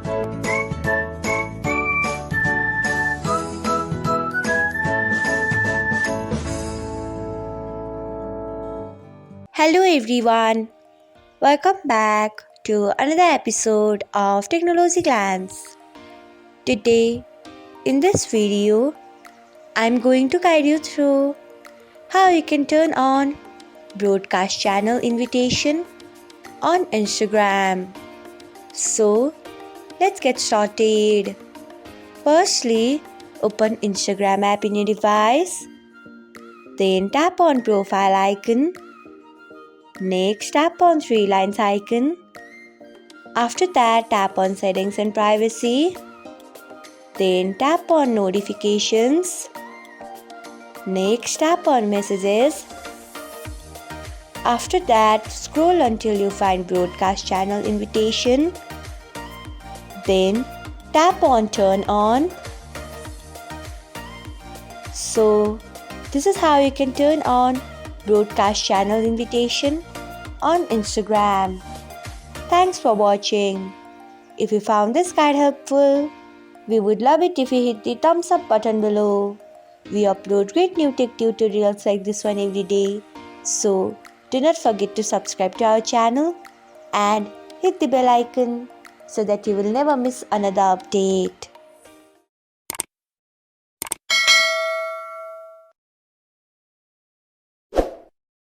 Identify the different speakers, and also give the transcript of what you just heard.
Speaker 1: Hello everyone, welcome back to another episode of Technologyglance. Today, in this video, I'm going to guide you through how you can turn on broadcast channel invitation on Instagram. So, let's get started. Firstly, open Instagram app in your device. Then tap on profile icon. Next, tap on three lines icon. After that, tap on settings and privacy. Then tap on notifications. Next, tap on messages. After that, scroll until you find broadcast channel invitation. Then tap on turn on. So, this is how you can turn on broadcast channel invitation on Instagram. Thanks for watching. If you found this guide helpful, we would love it if you hit the thumbs up button below. We upload great new tech tutorials like this one every day. So, do not forget to subscribe to our channel and hit the bell icon so that you will never miss another update.